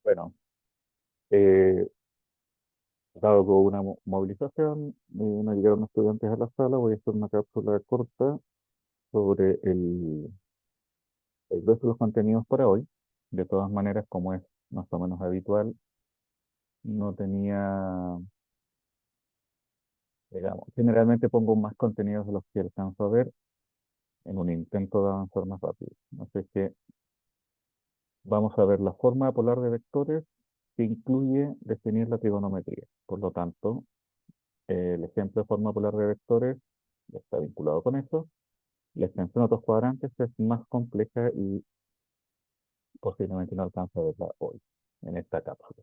Bueno, eh, dado que hubo una movilización y no llegaron estudiantes a la sala, voy a hacer una cápsula corta sobre el resto de los contenidos para hoy. De todas maneras, como es más o menos habitual, no tenía, digamos, generalmente pongo más contenidos de los que alcanzo a ver en un intento de avanzar más rápido. Así que vamos a ver la forma polar de vectores que incluye definir la trigonometría. Por lo tanto, el ejemplo de forma polar de vectores está vinculado con eso. La extensión de otros cuadrantes es más compleja y posiblemente no alcanza a verla hoy, en esta cápsula.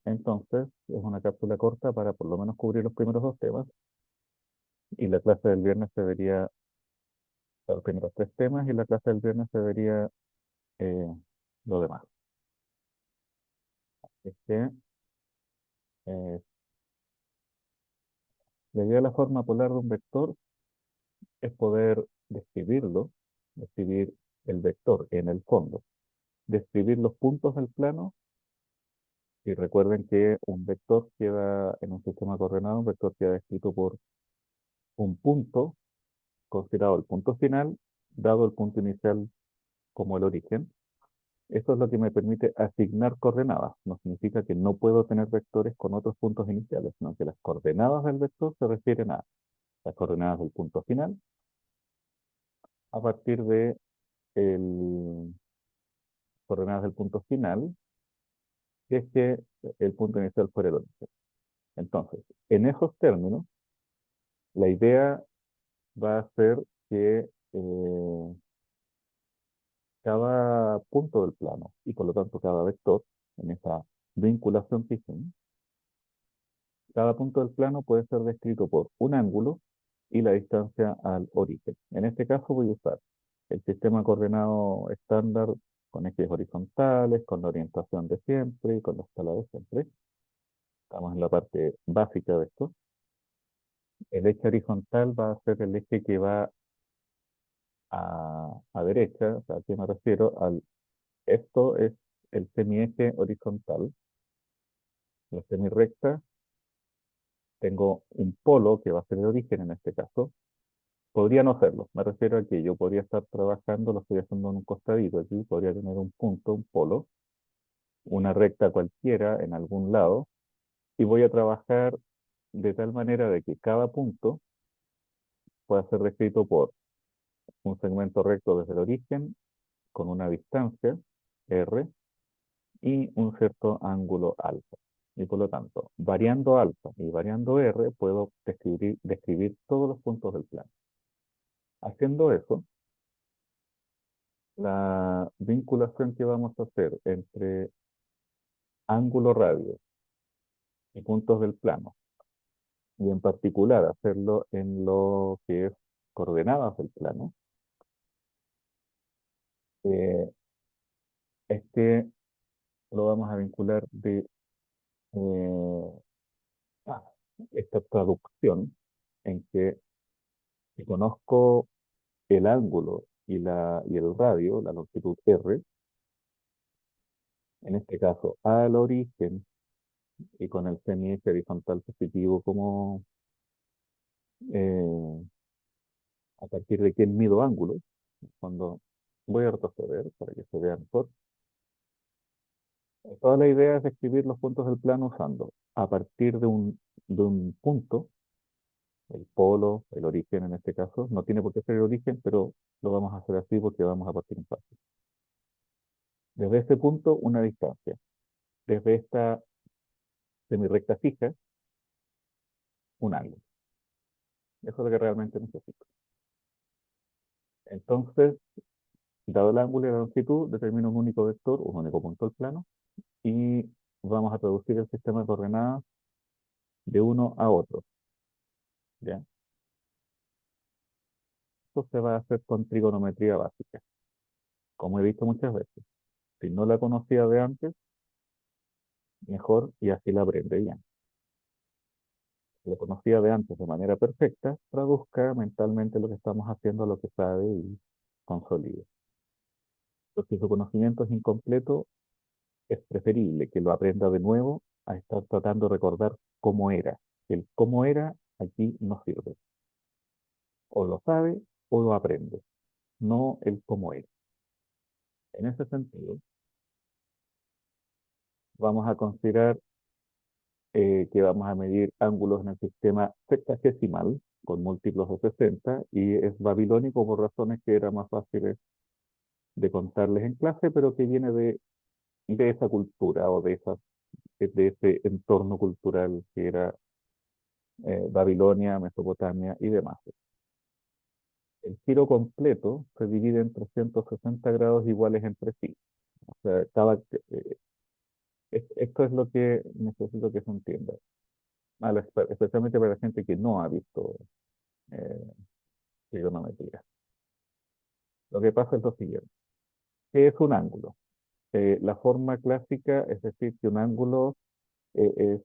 Entonces, es una cápsula corta para por lo menos cubrir los primeros dos temas y la clase del viernes se vería los primeros tres temas y la clase del viernes se vería eh, lo demás. Es que la idea de la forma polar de un vector es poder describirlo, describir el vector en el fondo, describir los puntos del plano. Y recuerden que un vector queda en un sistema coordenado, un vector queda descrito por un punto, considerado el punto final, dado el punto inicial como el origen. Eso es lo que me permite asignar coordenadas. No significa que no puedo tener vectores con otros puntos iniciales, sino que las coordenadas del vector se refieren a las coordenadas del punto final a partir de el coordenadas del punto final, si es que el punto inicial fuera el origen. Entonces, en esos términos, la idea va a ser que cada punto del plano y por lo tanto cada vector, en esa vinculación que hicimos, cada punto del plano puede ser descrito por un ángulo y la distancia al origen. En este caso voy a usar el sistema coordenado estándar con ejes horizontales, con la orientación de siempre y con la escala de siempre. Estamos en la parte básica de esto. El eje horizontal va a ser el eje que va a derecha, o sea, ¿a qué me refiero? Esto es el semieje horizontal. La semirrecta, tengo un polo que va a ser el origen en este caso. Podría no serlo, me refiero a que yo podría estar trabajando, lo estoy haciendo en un costadito aquí, podría tener un punto, un polo, una recta cualquiera en algún lado, y voy a trabajar de tal manera de que cada punto pueda ser descrito por un segmento recto desde el origen con una distancia r y un cierto ángulo alfa. Y por lo tanto, variando alfa y variando r, puedo describir todos los puntos del plano. Haciendo eso, la vinculación que vamos a hacer entre ángulo radio y puntos del plano, y en particular hacerlo en lo que es coordenadas del plano, eh, es que lo vamos a vincular de eh, ah, esta traducción en que si conozco el ángulo y el radio, la longitud r, en este caso al origen y con el semieje horizontal positivo como eh, a partir de que mido ángulos, cuando voy a retroceder para que se vea mejor. Toda la idea es describir los puntos del plano usando a partir de un punto, el polo, el origen en este caso, no tiene por qué ser el origen, pero lo vamos a hacer así porque vamos a partir en fase. Desde este punto, una distancia. Desde esta semirrecta fija, un ángulo. Eso es lo que realmente necesito. Entonces, dado el ángulo y la longitud, determino un único vector, un único punto del plano, y vamos a traducir el sistema de coordenadas de uno a otro. ¿Ya? Esto se va a hacer con trigonometría básica, como he visto muchas veces. Si no la conocía de antes, mejor y así la aprende bien. Si la conocía de antes de manera perfecta, traduzca mentalmente lo que estamos haciendo a lo que sabe y consolide. Pero si su conocimiento es incompleto, es preferible que lo aprenda de nuevo a estar tratando de recordar cómo era. El cómo era aquí no sirve. O lo sabe o lo aprende, no el cómo era. En ese sentido, vamos a considerar que vamos a medir ángulos en el sistema sexagesimal con múltiplos de 60 y es babilónico por razones que eran más fáciles de contarles en clase, pero que viene de esa cultura o de ese entorno cultural que era Babilonia, Mesopotamia y demás. El giro completo se divide en 360 grados iguales entre sí. O sea, esto es lo que necesito que se entienda, especialmente para la gente que no ha visto eh, trigonometría. Lo que pasa es lo siguiente. ¿Qué es un ángulo? La forma clásica es decir que un ángulo eh, es-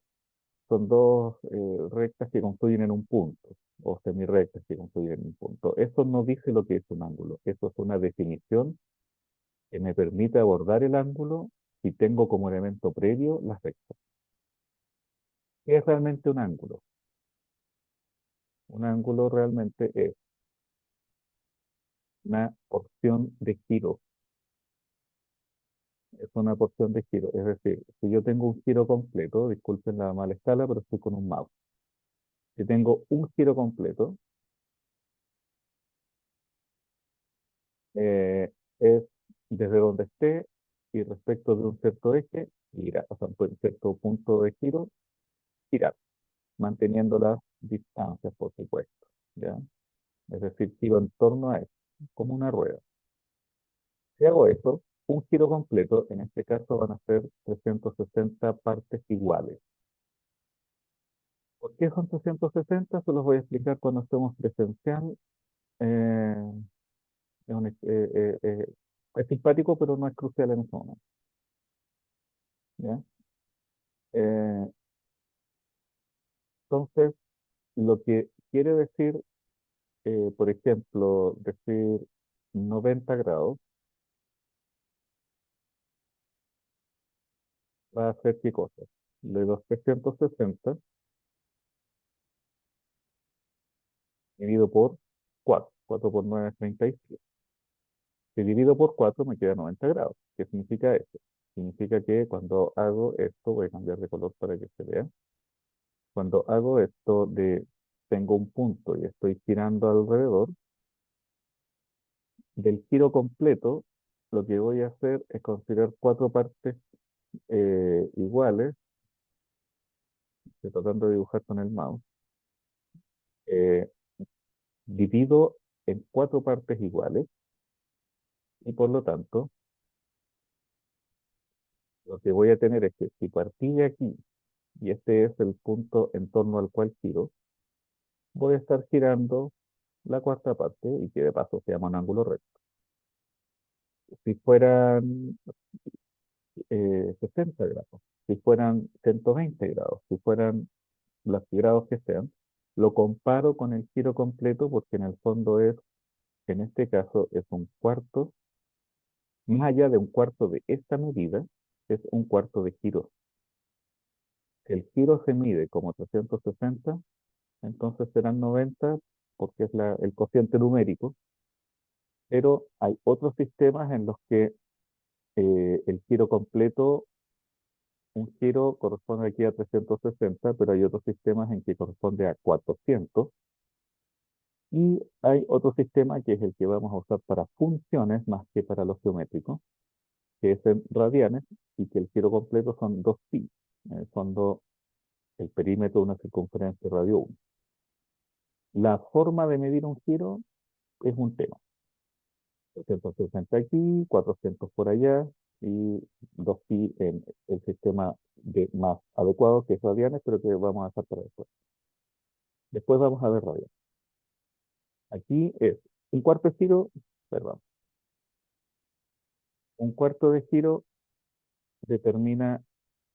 son dos rectas que confluyen en un punto, o semirrectas que confluyen en un punto. Eso no dice lo que es un ángulo. Eso es una definición que me permite abordar el ángulo si tengo como elemento previo las rectas. ¿Qué es realmente un ángulo? Un ángulo realmente es una porción de giro. Es una porción de giro. Es decir, si yo tengo un giro completo, disculpen la mala escala, pero estoy con un mouse. Si tengo un giro completo, eh, es desde donde esté y respecto de un cierto eje, girar, o sea, un cierto punto de giro, girar, manteniendo las distancias, por supuesto, ¿ya? Es decir, giro en torno a eso, como una rueda. Si hago eso, un giro completo, en este caso van a ser 360 partes iguales. ¿Por qué son 360? Se los voy a explicar cuando estemos presencial. Eh, es simpático, pero no es crucial en este momento, ¿ya? Eh, entonces, lo que quiere decir, por ejemplo, decir 90 grados, va a ser qué cosa. De los 360 dividido por 4. 4 por 9 es 36. Si divido por 4 me queda 90 grados. ¿Qué significa eso? Significa que cuando hago esto, voy a cambiar de color para que se vea. Cuando hago esto tengo un punto y estoy girando alrededor, del giro completo, lo que voy a hacer es considerar cuatro partes iguales, estoy tratando de dibujar con el mouse, eh, divido en cuatro partes iguales y por lo tanto, lo que voy a tener es que si partí de aquí y este es el punto en torno al cual giro, voy a estar girando la cuarta parte y que de paso se llama un ángulo recto. Si fueran 60 grados, si fueran 120 grados, si fueran los grados que sean, lo comparo con el giro completo porque en el fondo en este caso, es un cuarto, más allá de un cuarto de esta medida, es un cuarto de giro. Si el giro se mide como 360, entonces serán 90 porque es el cociente numérico, pero hay otros sistemas en los que el giro completo, un giro corresponde aquí a 360, pero hay otros sistemas en que corresponde a 400. Y hay otro sistema que es el que vamos a usar para funciones más que para los geométricos, que es en radianes y que el giro completo son 2pi. En el fondo, el perímetro de una circunferencia radio 1. La forma de medir un giro es un tema. 260 aquí, 400 por allá y 2pi en el sistema más adecuado que es radianes, pero que vamos a hacer para después. Después vamos a ver radianes. Aquí es un cuarto de giro, perdón, un cuarto de giro determina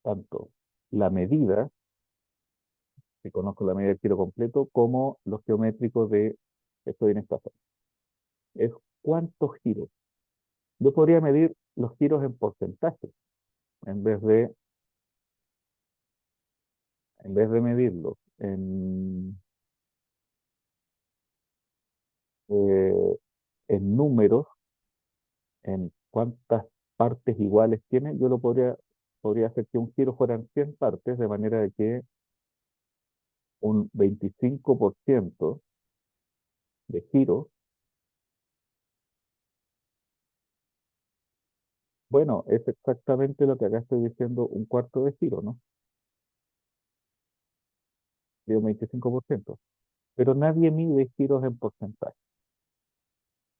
tanto la medida, que conozco la medida del giro completo, como los geométricos de estoy en esta zona. Es cuántos giros. Yo podría medir los giros en porcentaje en vez de, en vez de medirlos eh, en números, en cuántas partes iguales tiene, yo podría hacer que un giro fueran 100 partes, de manera de que un 25% de giro, bueno, es exactamente lo que acá estoy diciendo, un cuarto de giro, ¿no? De un 25%. Pero nadie mide giros en porcentaje.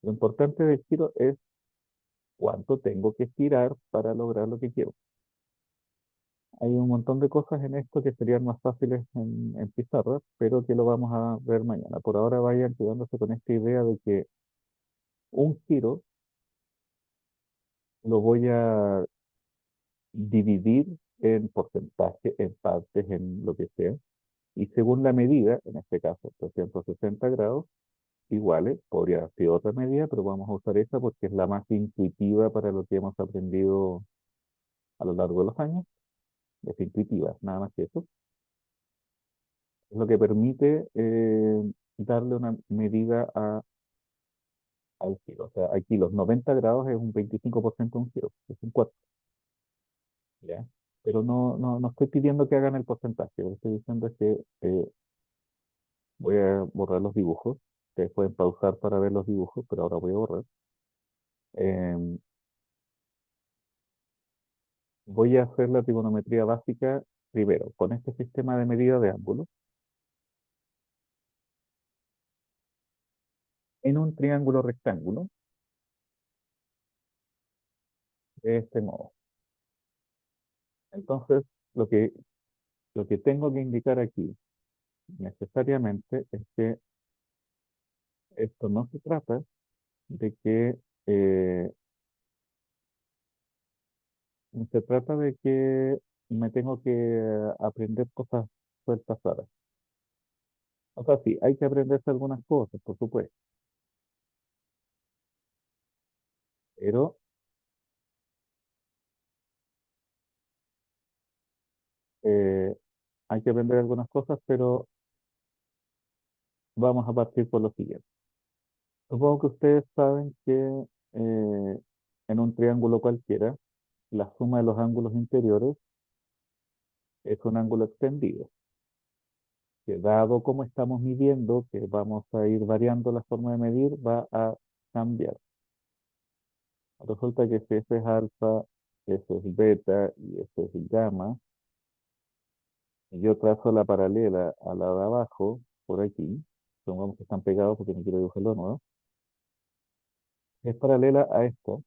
Lo importante del giro es cuánto tengo que girar para lograr lo que quiero. Hay un montón de cosas en esto que serían más fáciles en pizarra, pero que lo vamos a ver mañana. Por ahora vayan quedándose con esta idea de que un giro lo voy a dividir en porcentaje, en partes, en lo que sea. Y según la medida, en este caso 360 grados, iguales, podría haber sido otra medida, pero vamos a usar esa porque es la más intuitiva para lo que hemos aprendido a lo largo de los años. Es intuitiva, nada más que eso. Es lo que permite darle una medida al giro. O sea, aquí los 90 grados es un 25% de un giro, es un 4, ¿ya? Pero no estoy pidiendo que hagan el porcentaje, lo que estoy diciendo es que voy a borrar los dibujos. Ustedes pueden pausar para ver los dibujos, pero ahora voy a borrar. Em, Voy a hacer la trigonometría básica primero, con este sistema de medida de ángulos, en un triángulo rectángulo, de este modo. Entonces, lo que, lo que tengo que indicar aquí necesariamente es que esto no se trata de que, no se trata de que me tengo que aprender cosas sueltas raras. O sea, sí, hay que aprenderse algunas cosas, por supuesto, pero eh, hay que aprender algunas cosas, pero vamos a partir por lo siguiente. Supongo que ustedes saben que en un triángulo cualquiera, la suma de los ángulos interiores es un ángulo extendido, que dado como estamos midiendo, que vamos a ir variando la forma de medir, va a cambiar. Resulta que si ese es alfa, eso es beta y eso es gamma, y yo trazo la paralela a la de abajo, por aquí, supongamos que están pegados porque no quiero dibujarlo de nuevo, es paralela a esto,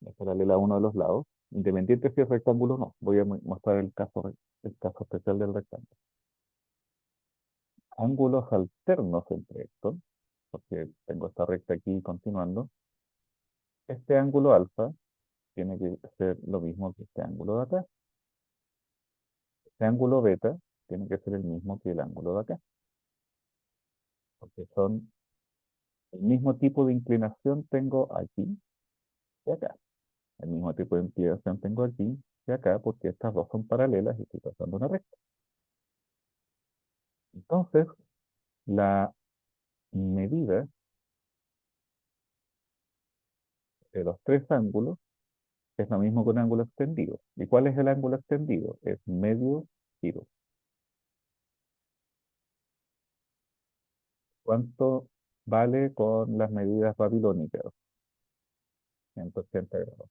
es paralela a uno de los lados, independiente si es rectángulo o no. Voy a mostrar el caso especial del rectángulo. Ángulos alternos entre estos, porque tengo esta recta aquí continuando. Este ángulo alfa tiene que ser lo mismo que este ángulo de acá. Este ángulo beta tiene que ser el mismo que el ángulo de acá, porque son el mismo tipo de inclinación tengo aquí y acá. El mismo tipo de inclinación tengo aquí y acá, porque estas dos son paralelas y estoy trazando una recta. Entonces, la medida de los tres ángulos es lo mismo que un ángulo extendido. ¿Y cuál es el ángulo extendido? Es medio giro. ¿Cuánto vale con las medidas babilónicas? 180 grados.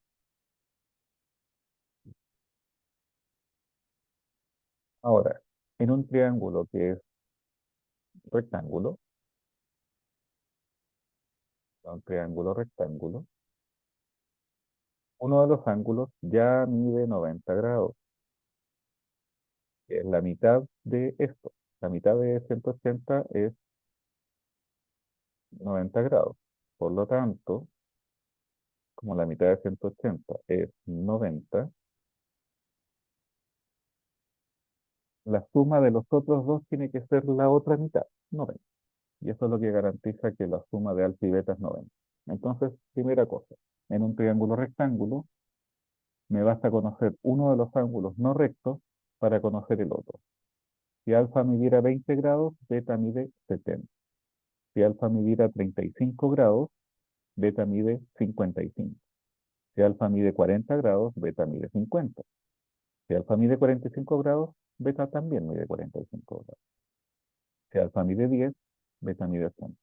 Ahora, en un triángulo que es rectángulo, un triángulo rectángulo, uno de los ángulos ya mide 90 grados, que es la mitad de esto. La mitad de 180 es 90 grados. Por lo tanto, como la mitad de 180 es 90, la suma de los otros dos tiene que ser la otra mitad, 90. Y eso es lo que garantiza que la suma de alfa y beta es 90. Entonces, primera cosa. En un triángulo rectángulo me basta conocer uno de los ángulos no rectos para conocer el otro. Si alfa midiera 20 grados, beta mide 70. Si alfa midiera 35 grados, beta mide 55. Si alfa mide 40 grados, beta mide 50. Si alfa mide 45 grados, beta también mide 45 grados. Si alfa mide 10, beta mide 100.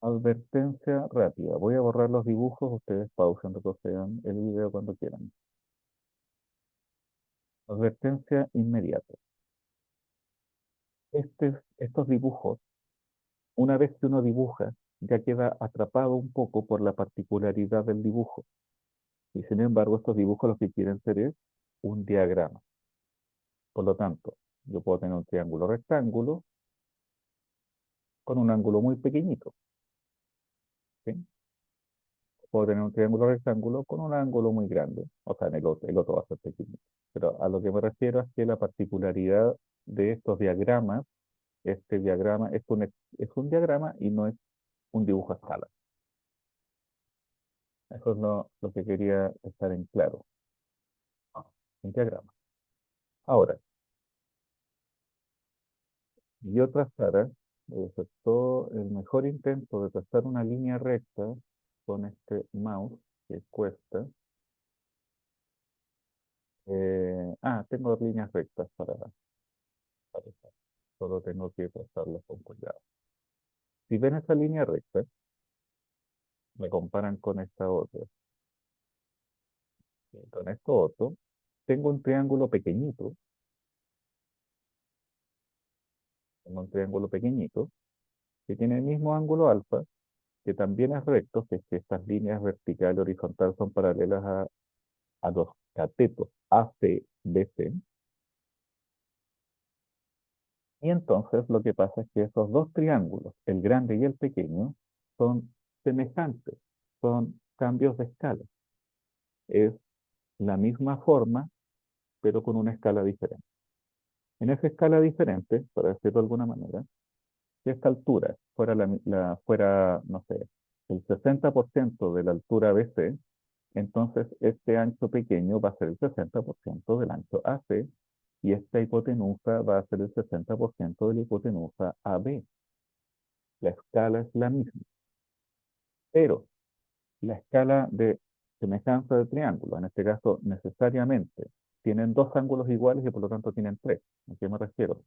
Advertencia rápida. Voy a borrar los dibujos, ustedes pausen, retrocedan el video cuando quieran. Advertencia inmediata. Estos dibujos, una vez que uno dibuja, ya queda atrapado un poco por la particularidad del dibujo. Y sin embargo, estos dibujos lo que quieren ser es un diagrama. Por lo tanto, yo puedo tener un triángulo rectángulo con un ángulo muy pequeñito. ¿Sí? Puedo tener un triángulo rectángulo con un ángulo muy grande. O sea, el otro va a ser pequeñito. Pero a lo que me refiero es que la particularidad de estos diagramas, este diagrama es un diagrama y no es un dibujo a escala. Eso es lo que quería estar en claro. Un diagrama. Ahora, yo trazara, voy a hacer todo el mejor intento de trazar una línea recta con este mouse que cuesta. Tengo líneas rectas para usar. Solo tengo que trazarlas con cuidado. Si ven esa línea recta, me comparan con esta otra. Y con esto otro, tengo un triángulo pequeñito, tengo un triángulo pequeñito que tiene el mismo ángulo alfa, que también es recto, que es que estas líneas vertical y horizontal son paralelas a los catetos AC, BC. Y entonces lo que pasa es que esos dos triángulos, el grande y el pequeño, son semejantes, son cambios de escala. Es la misma forma, pero con una escala diferente. En esa escala diferente, para decirlo de alguna manera, si esta altura fuera, no sé, el 60% de la altura BC, entonces este ancho pequeño va a ser el 60% del ancho AC y esta hipotenusa va a ser el 60% de la hipotenusa AB. La escala es la misma, pero la escala de semejanza de triángulo, en este caso necesariamente, tienen dos ángulos iguales y por lo tanto tienen tres. ¿A qué me refiero?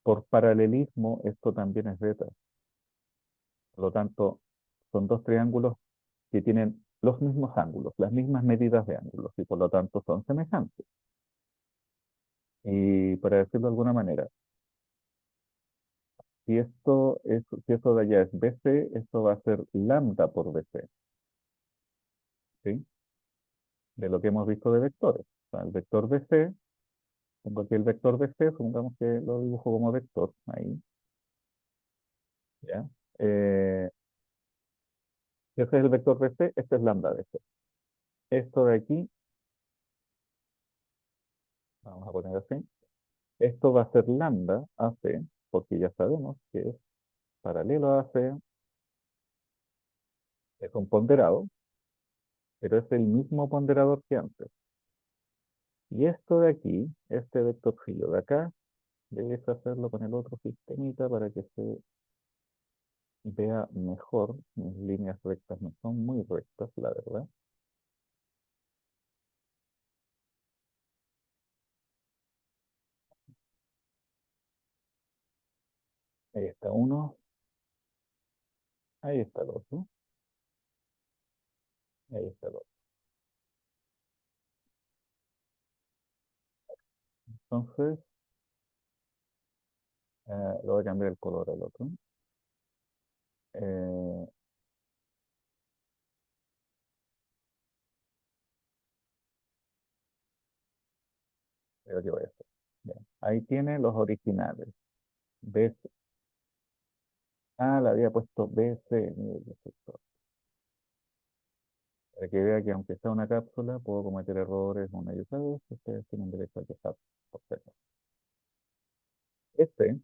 Por paralelismo, esto también es beta. Por lo tanto, son dos triángulos que tienen los mismos ángulos, las mismas medidas de ángulos y por lo tanto son semejantes. Y para decirlo de alguna manera, si esto de allá es BC, esto va a ser lambda por BC, ¿sí? De lo que hemos visto de vectores. O sea, el vector BC, tengo aquí el vector BC, supongamos que lo dibujo como vector, ahí, ¿ya? Eh, Ese es el vector BC, este es lambda BC. Esto de aquí, vamos a poner así, esto va a ser lambda AC, porque ya sabemos que es paralelo a AC, es un ponderado, pero es el mismo ponderador que antes. Y esto de aquí, este vectorcillo de acá, debes hacerlo con el otro sistemita para que se vea mejor. Mis líneas rectas no son muy rectas, la verdad. Ahí está uno, ahí está el otro, ahí está el otro. Entonces, le voy a cambiar el color al otro. Eh, Creo que voy a hacer. Ya. Ahí tiene los originales. BC. Le había puesto BC. Mire qué susto. Para que vea que aunque sea una cápsula, puedo cometer errores una y otra vez. Ustedes tienen derecho a quejar por si acaso. Este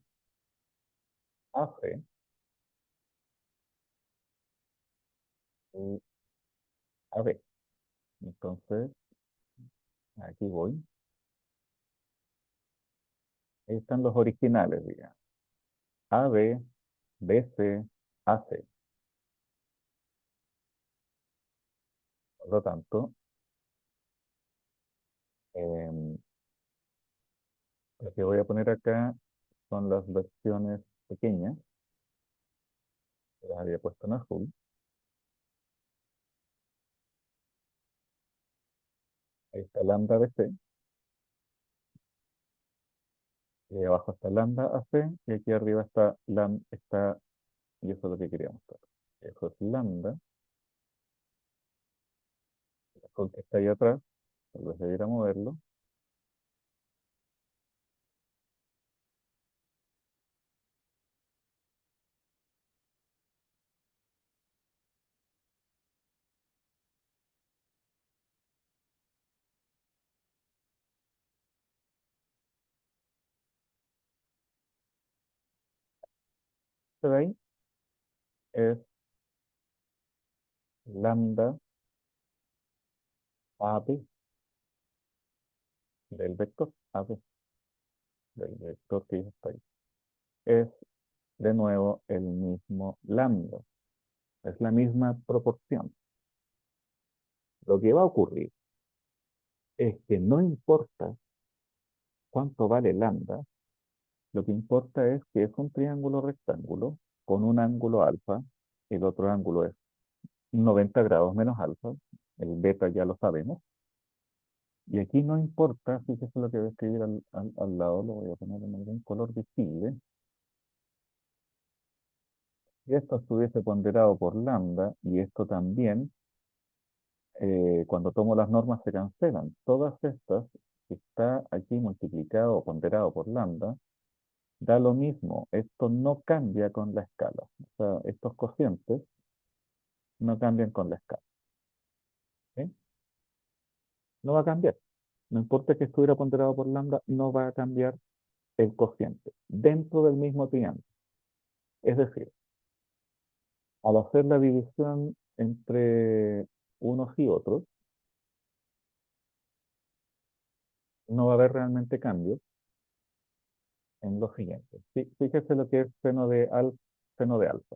AC el AB. Entonces, aquí voy. Ahí están los originales, digamos. AB, BC, AC. Por lo tanto, em, lo que voy a poner acá son las versiones pequeñas, que las había puesto en azul. Ahí está lambda BC, y abajo está lambda AC, y aquí arriba está y eso es lo que quería mostrar. Eso es lambda, el azul que está ahí atrás, tal vez debiera moverlo. Este de ahí es lambda AB del vector AB, del vector que ya está ahí. Es de nuevo el mismo lambda, es la misma proporción. Lo que va a ocurrir es que no importa cuánto vale lambda, lo que importa es que es un triángulo rectángulo con un ángulo alfa, el otro ángulo es 90 grados menos alfa, el beta ya lo sabemos, y aquí no importa, fíjese lo que voy a escribir al lado, lo voy a poner en algún color visible, si esto estuviese ponderado por lambda, y esto también, cuando tomo las normas se cancelan. Todas estas, si está aquí multiplicado o ponderado por lambda, da lo mismo. Esto no cambia con la escala. O sea, estos cocientes no cambian con la escala. ¿Sí? No va a cambiar. No importa que estuviera ponderado por lambda, no va a cambiar el cociente dentro del mismo triángulo. Es decir, al hacer la división entre unos y otros, no va a haber realmente cambios en lo siguiente. Fíjese lo que es seno de alfa.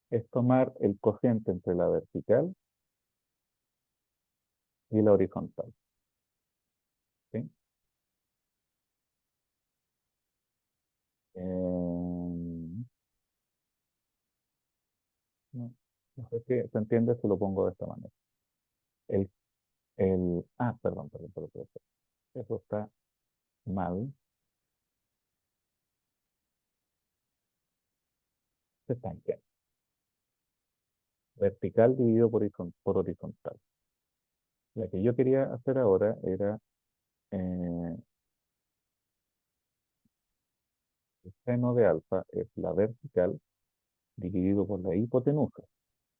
Es tomar el cociente entre la vertical y la horizontal. ¿Sí? No, no sé si se entiende si lo pongo de esta manera. El, perdón. Eso está mal. Se estanque. Vertical dividido por horizontal. La que yo quería hacer ahora era eh, el seno de alfa es la vertical dividido por la hipotenusa.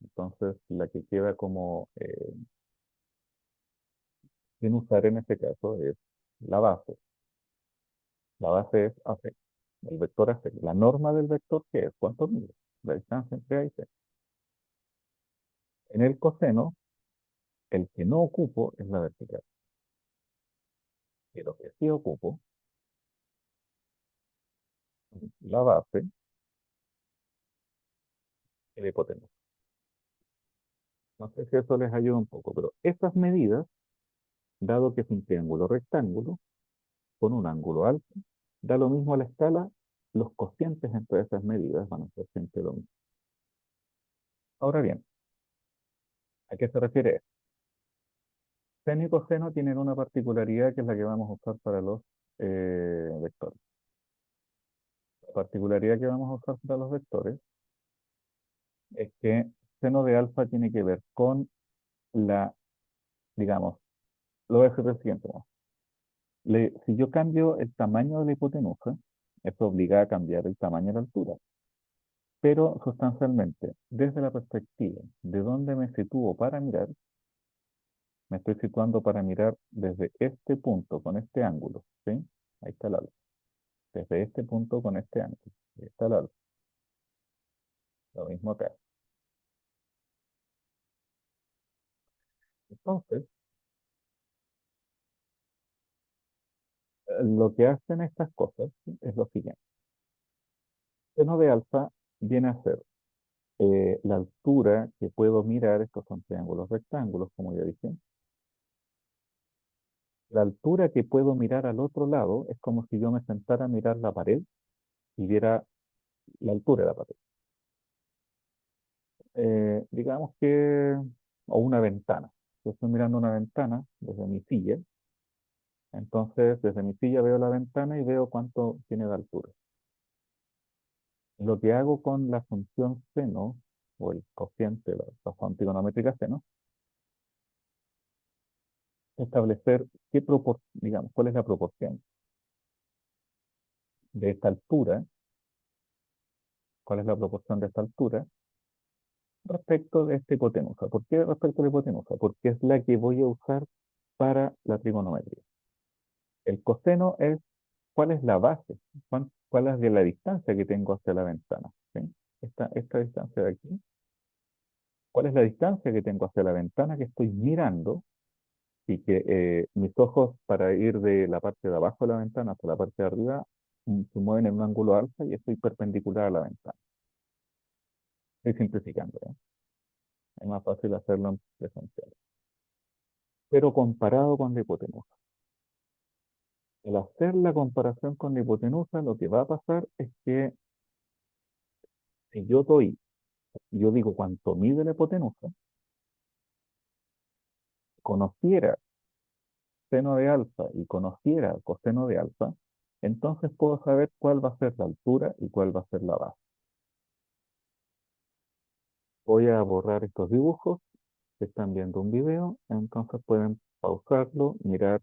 Entonces, la que queda como sin usar en este caso es la base. La base es AC, el vector AC. La norma del vector, ¿qué es? ¿Cuánto mide? La distancia entre A y C. En el coseno, el que no ocupo es la vertical. Y lo que sí ocupo, la base y la hipotenusa. No sé si eso les ayuda un poco, pero estas medidas, dado que es un triángulo rectángulo, con un ángulo alto, da lo mismo a la escala, los cocientes entre esas medidas van a ser siempre lo mismo. Ahora bien, ¿a qué se refiere esto? Seno y coseno tienen una particularidad que es la que vamos a usar para los vectores. La particularidad que vamos a usar para los vectores es que seno de alfa tiene que ver con la, digamos, lo voy a hacer del siguiente modo. Si yo cambio el tamaño de la hipotenusa, eso obliga a cambiar el tamaño y la altura. Pero sustancialmente, desde la perspectiva de dónde me sitúo para mirar, me estoy situando para mirar desde este punto con este ángulo, ¿sí? Ahí está el alfa. Desde este punto con este ángulo. Ahí está el alfa. Lo mismo acá. Entonces, lo que hacen estas cosas, ¿sí?, es lo siguiente. Seno de alfa viene a ser la altura que puedo mirar, estos son triángulos rectángulos, como ya dije. La altura que puedo mirar al otro lado es como si yo me sentara a mirar la pared y viera la altura de la pared. Digamos que, o una ventana. Yo estoy mirando una ventana desde mi silla, entonces desde mi silla veo la ventana y veo cuánto tiene de altura. Lo que hago con la función seno, o el cociente, la razón trigonométrica seno, es establecer digamos, cuál es la proporción de esta altura, cuál es la proporción de esta altura respecto de esta hipotenusa. ¿Por qué respecto a la hipotenusa? Porque es la que voy a usar para la trigonometría. El coseno es cuál es la base, cuál es de la distancia que tengo hacia la ventana. ¿Sí? Esta distancia de aquí, cuál es la distancia que tengo hacia la ventana que estoy mirando y que mis ojos para ir de la parte de abajo de la ventana hasta la parte de arriba se mueven en un ángulo alfa y estoy perpendicular a la ventana. Estoy simplificando, ¿eh? Es más fácil hacerlo en presencial. Pero comparado con la hipotenusa. Al hacer la comparación con la hipotenusa, lo que va a pasar es que si yo digo cuánto mide la hipotenusa, conociera seno de alfa y conociera coseno de alfa, entonces puedo saber cuál va a ser la altura y cuál va a ser la base. Voy a borrar estos dibujos, que están viendo un video, entonces pueden pausarlo, mirar,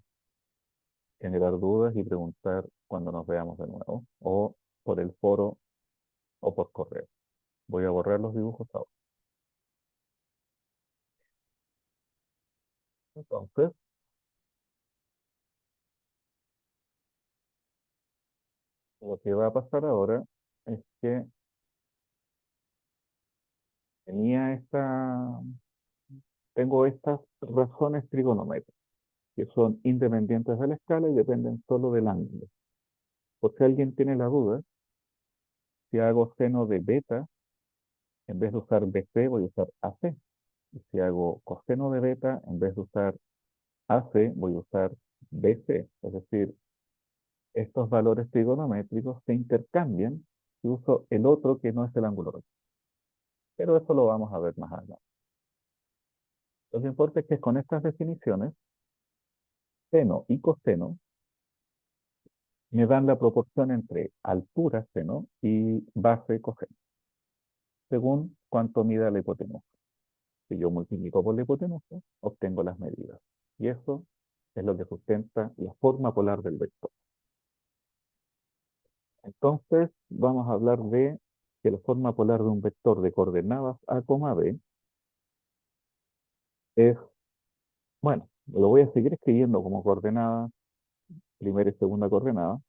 generar dudas y preguntar cuando nos veamos de nuevo, o por el foro o por correo. Voy a borrar los dibujos ahora. Entonces, lo que va a pasar ahora es que tenía tengo estas razones trigonométricas, que son independientes de la escala y dependen solo del ángulo. Por si alguien tiene la duda, si hago seno de beta, en vez de usar BC, voy a usar AC. Y si hago coseno de beta, en vez de usar AC, voy a usar BC. Es decir, estos valores trigonométricos se intercambian y uso el otro que no es el ángulo recto. Pero eso lo vamos a ver más adelante. Lo que importa es que con estas definiciones, seno y coseno me dan la proporción entre altura seno y base coseno, según cuánto mida la hipotenusa. Si yo multiplico por la hipotenusa, obtengo las medidas. Y eso es lo que sustenta la forma polar del vector. Entonces, vamos a hablar de que la forma polar de un vector de coordenadas A, B es, bueno, lo voy a seguir escribiendo como coordenadas, primera y segunda coordenada,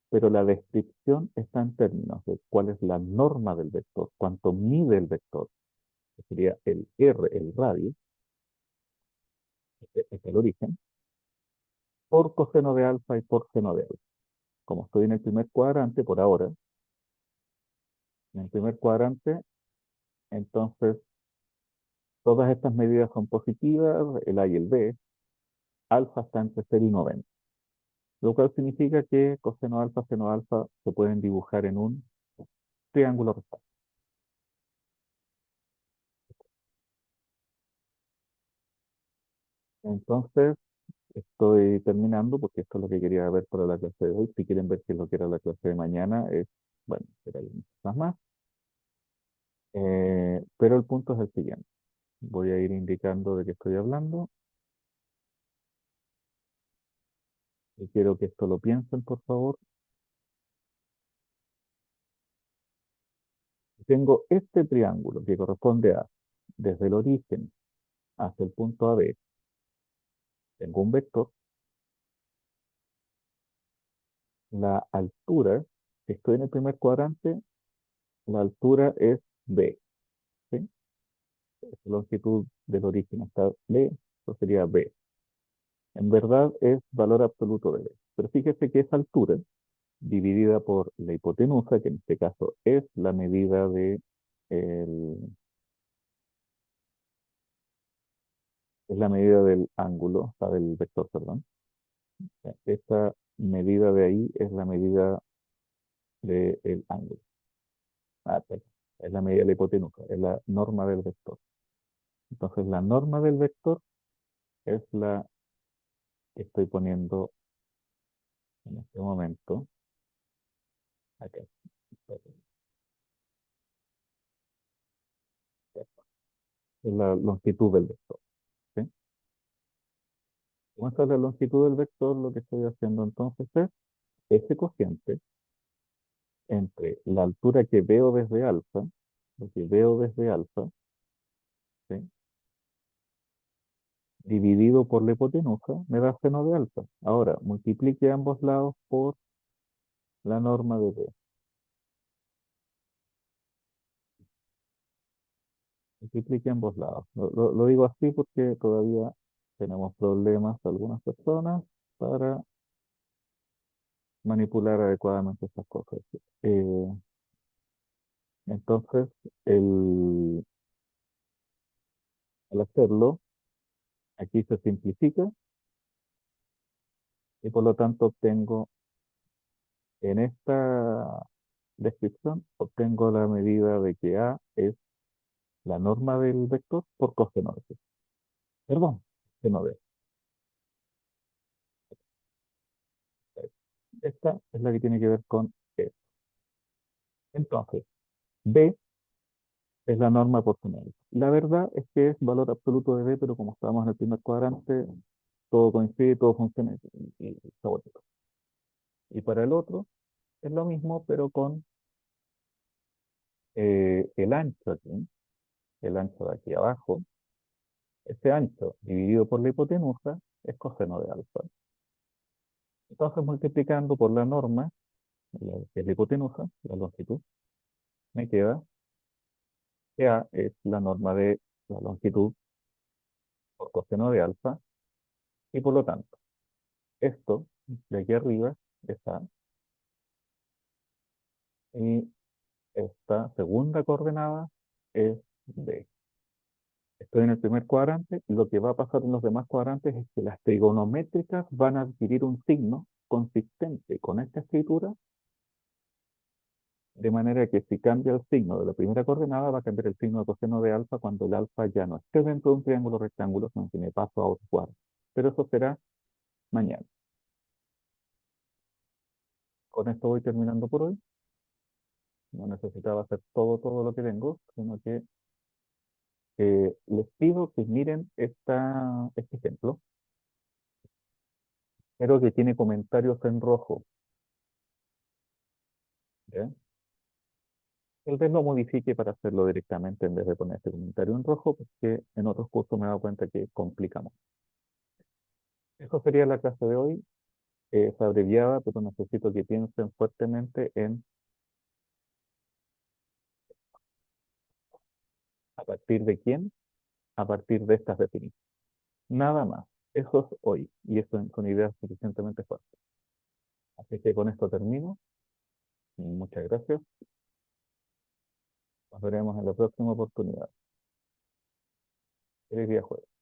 pero la descripción está en términos de cuál es la norma del vector, cuánto mide el vector, que sería el R, el radio, este es el origen, por coseno de alfa y por seno de alfa. Como estoy en el primer cuadrante por ahora, en el primer cuadrante, entonces todas estas medidas son positivas, el A y el B, alfa está entre 0 y 90, lo cual significa que coseno alfa, seno alfa se pueden dibujar en un triángulo rectángulo. Entonces, estoy terminando porque esto es lo que quería ver para la clase de hoy. Si quieren ver qué es lo que era la clase de mañana, bueno, será algunas cosas más. Pero el punto es el siguiente. Voy a ir indicando de qué estoy hablando y quiero que esto lo piensen, por favor. Tengo este triángulo que corresponde a, desde el origen hasta el punto AB, tengo un vector. La altura, si estoy en el primer cuadrante, la altura es B, ¿sí? La longitud del origen hasta B Eso sería B. En verdad es valor absoluto de B. Pero fíjese que esa altura, dividida por la hipotenusa, que en este caso es la medida el- es la medida del ángulo, o sea, del vector, perdón. Esta medida de ahí es la medida del ángulo. Perdón. Es la medida de la hipotenusa, es la norma del vector. Entonces, la norma del vector es la que estoy poniendo en este momento. Acá. Es la longitud del vector. ¿Sí? Como esta es la longitud del vector, lo que estoy haciendo entonces es ese cociente entre la altura que veo desde alfa, lo que veo desde alfa, ¿sí? Dividido por la hipotenusa, me da seno de alfa. Ahora, multiplique ambos lados por la norma de B. Multiplique ambos lados. Lo digo así porque todavía tenemos problemas algunas personas para manipular adecuadamente estas cosas. Eh, entonces, el, al hacerlo, aquí se simplifica y por lo tanto obtengo en esta descripción, obtengo la medida de que A es la norma del vector por coseno de C. Perdón, seno de C. Esta es la que tiene que ver con E. Entonces, B es la norma por seno de C. La verdad es que es valor absoluto de B, pero como estamos en el primer cuadrante, todo coincide, todo funciona y está bonito. Y para el otro es lo mismo, pero con el ancho aquí, el ancho de aquí abajo, ese ancho dividido por la hipotenusa es coseno de alfa. Entonces, multiplicando por la norma, que es la hipotenusa, la longitud, me queda que A es la norma de la longitud por coseno de alfa, y por lo tanto, esto de aquí arriba es A, y esta segunda coordenada es B. Estoy en el primer cuadrante, y lo que va a pasar en los demás cuadrantes es que las trigonométricas van a adquirir un signo consistente con esta escritura, de manera que si cambia el signo de la primera coordenada, va a cambiar el signo de coseno de alfa cuando el alfa ya no esté dentro de un triángulo rectángulo, sino que me paso a otro cuadro. Pero eso será mañana. Con esto voy terminando por hoy. No necesitaba hacer todo lo que tengo, sino que les pido que miren este ejemplo, pero que tiene comentarios en rojo. ¿Ya? Tal vez lo modifique para hacerlo directamente en vez de poner este comentario en rojo, porque en otros cursos me he dado cuenta que complicamos. Eso sería la clase de hoy. Es abreviada, pero necesito que piensen fuertemente en a partir de quién, a partir de estas definiciones. Nada más. Eso es hoy. Y eso son ideas suficientemente fuertes. Así que con esto termino. Muchas gracias. Nos veremos en la próxima oportunidad. Feliz día jueves.